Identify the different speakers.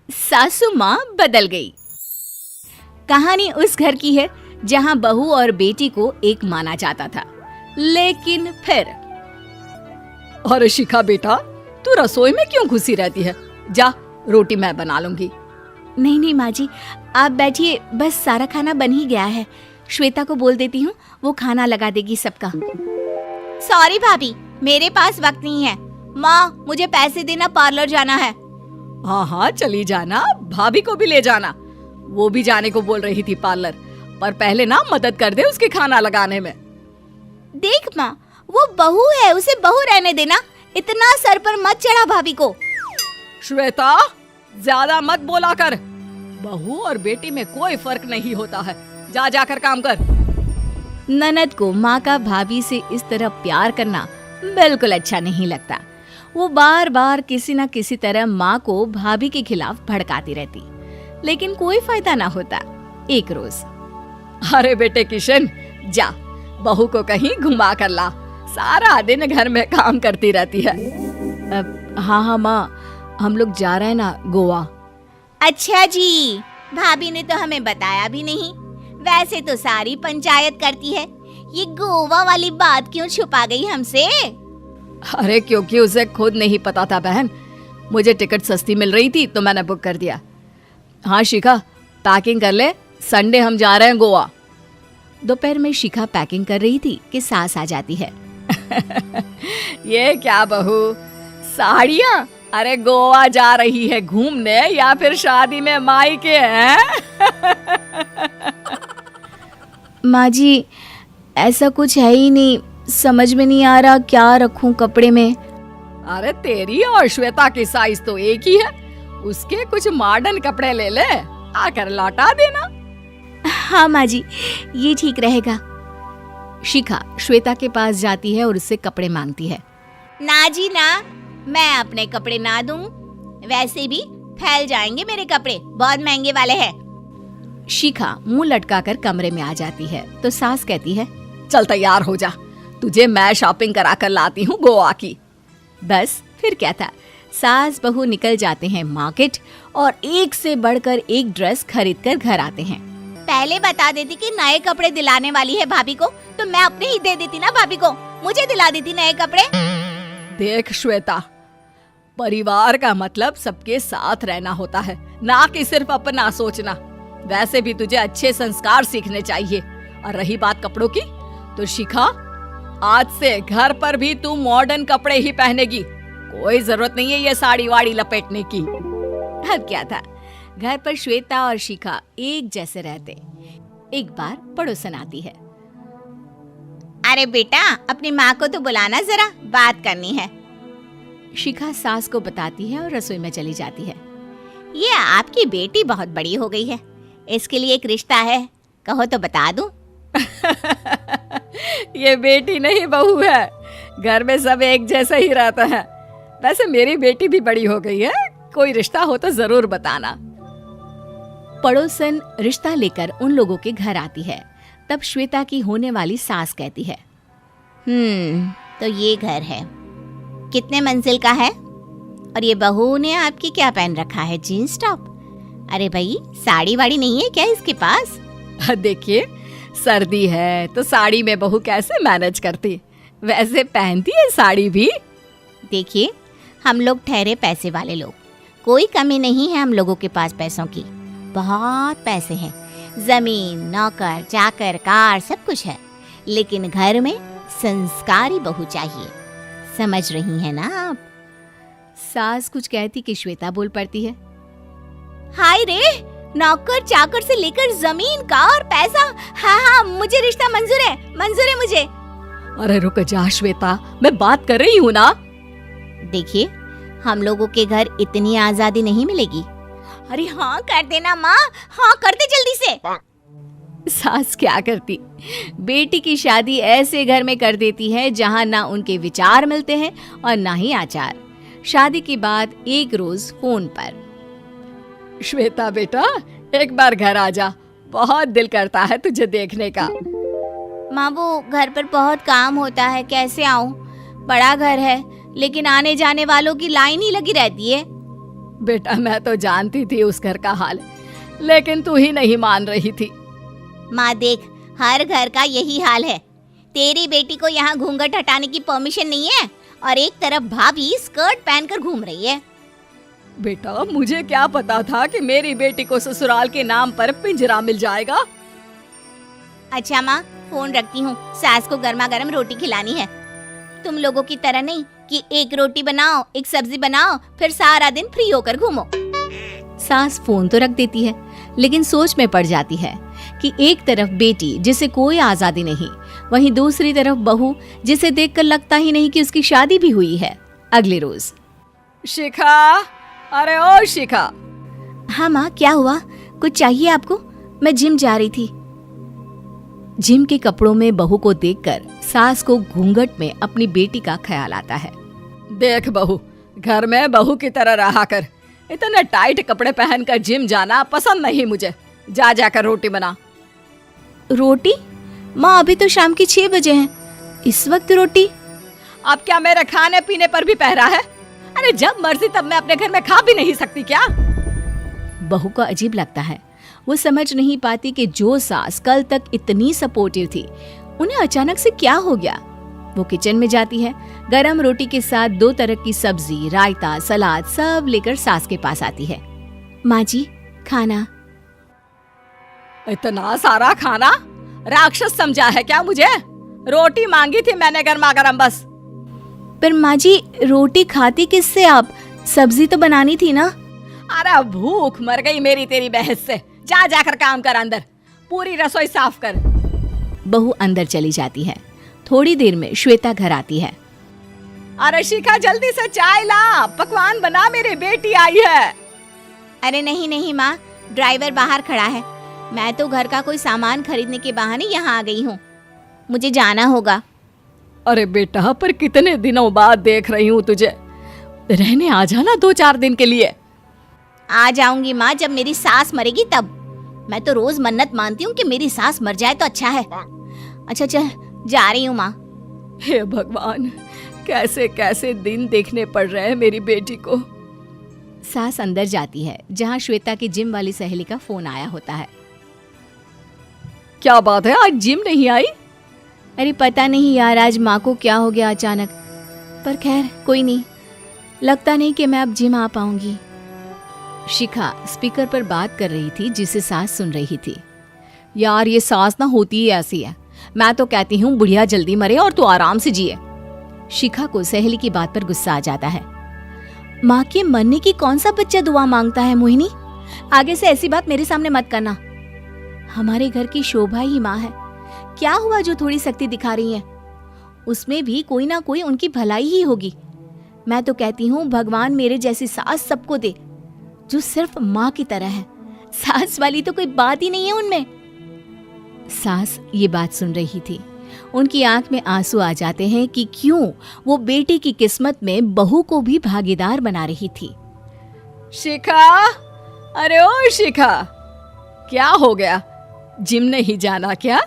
Speaker 1: सासू माँ बदल गई। कहानी उस घर की है जहाँ बहू और बेटी को एक माना जाता था, लेकिन फिर
Speaker 2: अरे शिखा बेटा, तू रसोई में क्यों घुसी रहती है? जा, रोटी मैं बना लूंगी।
Speaker 1: नहीं नहीं माँ जी, आप बैठिए, बस सारा खाना बन ही गया है। श्वेता को बोल देती हूँ, वो खाना लगा देगी सबका। सॉरी भाभी, मेरे पास वक्त नहीं है। माँ, मुझे पैसे देना, पार्लर जाना है।
Speaker 2: हाँ हाँ चली जाना, भाभी को भी ले जाना। वो भी जाने को बोल रही थी पार्लर, पर पहले ना मदद कर दे उसके खाना लगाने में।
Speaker 1: देख माँ, वो बहू है, उसे बहू रहने देना, इतना सर पर मत चढ़ा भाभी को।
Speaker 2: श्वेता, ज्यादा मत बोला कर। बहू और बेटी में कोई फर्क नहीं होता है। जा जाकर काम कर।
Speaker 1: ननद को माँ का भाभी से इस तरह प्यार करना बिल्कुल अच्छा नहीं लगता। वो बार बार किसी न किसी तरह माँ को भाभी के खिलाफ भड़काती रहती, लेकिन कोई फायदा ना होता। एक रोज,
Speaker 2: अरे बेटे किशन, जा बहू को कहीं घुमा कर ला, सारा दिन घर में काम करती रहती है।
Speaker 1: हाँ हाँ माँ, हम लोग जा रहे हैं ना गोवा। अच्छा जी, भाभी ने तो हमें बताया भी नहीं। वैसे तो सारी पंचायत करती है, ये गोवा वाली बात क्यों छुपा गई हमसे?
Speaker 2: अरे क्योंकि उसे खुद नहीं पता था बहन। मुझे टिकट सस्ती मिल रही थी तो मैंने बुक कर दिया। हाँ शिखा, पैकिंग कर ले, संडे हम जा रहे हैं गोवा।
Speaker 1: दोपहर में शिखा पैकिंग कर रही थी कि सास आ जाती है।
Speaker 2: ये क्या बहू, साड़ियाँ? अरे गोवा जा रही है घूमने या फिर शादी में मायके हैं?
Speaker 1: माँ जी, ऐसा कुछ है ही नहीं, समझ में नहीं आ रहा क्या रखूं कपड़े में।
Speaker 2: अरे तेरी और श्वेता की साइज तो एक ही है, उसके कुछ मॉडर्न कपड़े ले ले, आकर लौटा देना।
Speaker 1: हाँ माँ जी, ये ठीक रहेगा। शिखा श्वेता के पास जाती है और उससे कपड़े मांगती है। ना जी ना, मैं अपने कपड़े ना दूं, वैसे भी फैल जाएंगे मेरे कपड़े, बहुत महंगे वाले हैं। शिखा मुंह लटकाकर कमरे में आ जाती है तो सास कहती है,
Speaker 2: चल तैयार हो जा, तुझे मैं शॉपिंग करा कर लाती हूँ गोवा की।
Speaker 1: बस फिर क्या था, सास बहू निकल जाते हैं मार्केट और एक से बढ़कर एक ड्रेस खरीद कर घर आते हैं। पहले बता देती कि नए कपड़े दिलाने वाली है भाभी को, तो मैं अपने ही दे देती ना भाभी को, मुझे दिला देती नए कपड़े।
Speaker 2: देख श्वेता, परिवार का मतलब सबके साथ रहना होता है, ना कि सिर्फ अपना सोचना। वैसे भी तुझे अच्छे संस्कार सीखने चाहिए। और रही बात कपड़ों की, तो शिखा, आज से घर पर भी तू मॉडर्न कपड़े ही पहनेगी। कोई जरूरत नहीं है ये साड़ी वाड़ी लपेटने की।
Speaker 1: अब क्या था, घर पर श्वेता और शिखा एक जैसे रहते। एक बार पड़ोसन आती है। अरे बेटा, अपनी माँ को तो बुलाना जरा, बात करनी है। शिखा सास को बताती है और रसोई में चली जाती है। ये आपकी बेटी बहुत बड़ी हो गई है, इसके लिए एक रिश्ता है, कहो तो बता दूं।
Speaker 2: ये बेटी नहीं बहू है, घर में सब एक जैसा ही रहता है। वैसे मेरी बेटी भी बड़ी हो गई है, कोई रिश्ता हो तो जरूर बताना।
Speaker 1: पड़ोसन रिश्ता लेकर उन लोगों के घर आती है। तब श्वेता की होने वाली सास कहती है, तो ये घर है, कितने मंजिल का है? और ये बहू ने आपकी क्या पहन रखा है, जीन्स टॉप? अरे भाई, साड़ी वाड़ी नहीं है क्या इसके पास?
Speaker 2: देखिए, सर्दी है तो साड़ी में बहू कैसे मैनेज करती, वैसे पहनती है साड़ी भी।
Speaker 1: देखिए, हम लोग ठहरे पैसे वाले लोग, कोई कमी नहीं है हम लोगों के पास पैसों की, बहुत पैसे हैं, जमीन, नौकर चाकर, कार, सब कुछ है, लेकिन घर में संस्कारी बहू चाहिए। समझ रही हैं ना आप? सास कुछ कहती कि श्वेता बोल पड़ती है, हाय रे, नौकर चाकर से लेकर जमीन, कार, पैसा, हाँ हाँ मुझे रिश्ता मंजूर है, मंजूर है मुझे।
Speaker 2: अरे रुक जा श्वेता, मैं बात कर रही हूँ ना।
Speaker 1: देखिए, हम लोगों के घर इतनी आजादी नहीं मिलेगी। अरे हाँ कर देना माँ, हाँ कर दे जल्दी से। सास क्या करती, बेटी की शादी ऐसे घर में कर देती है जहाँ ना उनके विचार मिलते हैं और ना ही आचार। शादी के बाद एक रोज फोन पर,
Speaker 2: श्वेता बेटा, एक बार घर आ जा, बहुत दिल करता है तुझे देखने का।
Speaker 1: माँ, वो घर पर बहुत काम होता है, कैसे आऊँ? बड़ा घर है, लेकिन आने जाने वालों की लाइन ही लगी रहती है।
Speaker 2: बेटा मैं तो जानती थी उस घर का हाल, लेकिन तू ही नहीं मान रही थी।
Speaker 1: माँ देख, हर घर का यही हाल है। तेरी बेटी को यहाँ घूंघट हटाने की परमिशन नहीं है और एक तरफ भाभी स्कर्ट पहनकर घूम रही है।
Speaker 2: बेटा मुझे क्या पता था कि मेरी बेटी को ससुराल के नाम पर पिंजरा मिल जाएगा।
Speaker 1: अच्छा माँ, फोन रखती हूँ, सास को गर्मा गर्म रोटी खिलानी है। तुम लोगों की तरह नहीं कि एक रोटी बनाओ, एक सब्जी बनाओ, फिर सारा दिन फ्री होकर घूमो। सास फोन तो रख देती है, लेकिन सोच में पड़ जाती है कि एक तरफ बेटी जिसे कोई आजादी नहीं, वहीं दूसरी तरफ बहू जिसे देखकर लगता ही नहीं कि उसकी शादी भी हुई है। अगले रोज।
Speaker 2: शिखा, अरे ओ शिखा।
Speaker 1: हाँ माँ, क्या हुआ? कुछ चाहिए आपको? मैं जिम जा रही थी। जिम के कपड़ों में बहू को देखकर सास को घूंघट में अपनी बेटी का ख्याल आता है।
Speaker 2: देख बहू, घर में बहू की तरह रहा कर। इतने टाइट कपड़े पहनकर जिम जाना पसंद नहीं मुझे। जा जाकर रोटी बना।
Speaker 1: रोटी? माँ अभी तो शाम के 6 बजे हैं, इस वक्त रोटी?
Speaker 2: अब क्या मेरे खाने पीने पर भी पहरा है? अरे जब मर्जी तब मैं अपने घर में खा भी नहीं सकती क्या?
Speaker 1: बहू को अजीब लगता है। वो समझ नहीं पाती कि जो सास कल तक इतनी सपोर्टिव थी, उन्हें अचानक से क्या हो गया। वो किचन में जाती है, गरम रोटी के साथ 2 तरह की सब्जी, रायता, सलाद सब लेकर सास के पास आती है। माँ जी, खाना।
Speaker 2: इतना सारा खाना? राक्षस समझा है क्या मुझे? रोटी मांगी थी मैंने गर्मा गर्म बस।
Speaker 1: पर माँ जी, रोटी खाती किससे आप? सब्जी तो बनानी थी ना।
Speaker 2: अरे भूख मर गई मेरी तेरी बहस से। जा जाकर काम कर, अंदर पूरी रसोई साफ कर।
Speaker 1: बहू अंदर चली जाती है। थोड़ी देर में श्वेता घर आती है।
Speaker 2: अरे शिखा जल्दी से चाय ला, पकवान बना, मेरी बेटी आई है।
Speaker 1: अरे नहीं नहीं माँ, ड्राइवर बाहर खड़ा है। मैं तो घर का कोई सामान खरीदने के बहाने यहाँ आ गई हूँ, मुझे जाना होगा।
Speaker 2: अरे बेटा, पर कितने दिनों बाद देख रही हूँ तुझे, रहने आ जाना 2-4 दिन के लिए।
Speaker 1: आ जाऊंगी माँ, जब मेरी सास मरेगी तब। मैं तो रोज मन्नत मानती हूँ कि मेरी सास मर जाए तो अच्छा है। अच्छा चल, जा रही हूँ माँ।
Speaker 2: हे भगवान, कैसे कैसे दिन देखने पड़ रहे हैं मेरी बेटी को।
Speaker 1: सास अंदर जाती है, जहाँ श्वेता की जिम वाली सहेली का फोन आया होता है।
Speaker 2: क्या बात है, आज जिम नहीं आई?
Speaker 1: अरे पता नहीं यार, आज माँ को क्या हो गया अचानक। पर खैर कोई नहीं, लगता नहीं कि मैं अब जिम आ पाऊंगी। शिखा स्पीकर पर बात कर रही थी, जिसे सास सुन रही थी।
Speaker 2: यार ये सास ना होती ही ऐसी है। मैं तो कहती हूँ बुढ़िया जल्दी मरे और तू आराम से जिए।
Speaker 1: शिखा को सहेली की बात पर गुस्सा आ जाता है। माँ के मरने की कौन सा बच्चा दुआ मांगता है मोहिनी? आगे से ऐसी बात मेरे सामने मत करना। हमारे घर की शोभा ही माँ है। क्या हुआ जो थोड़ी सख्ती दिखा रही है? उसमें भी कोई ना कोई उनकी भलाई ही होगी। मैं तो कहती हूँ भगवान मेरे जैसी सास सबको दे, जो सिर्फ माँ की तरह है। सास वाली तो कोई बात ही नहीं है उनमें। सास ये बात सुन रही थी। उनकी आंख में आंसू आ जाते हैं कि क्यों वो बेटी की किस्मत में बहू को भी भागीदार बना रही थी।
Speaker 2: शिखा, अरे ओ शिखा, क्या हो गया? जिम नहीं जाना क्या?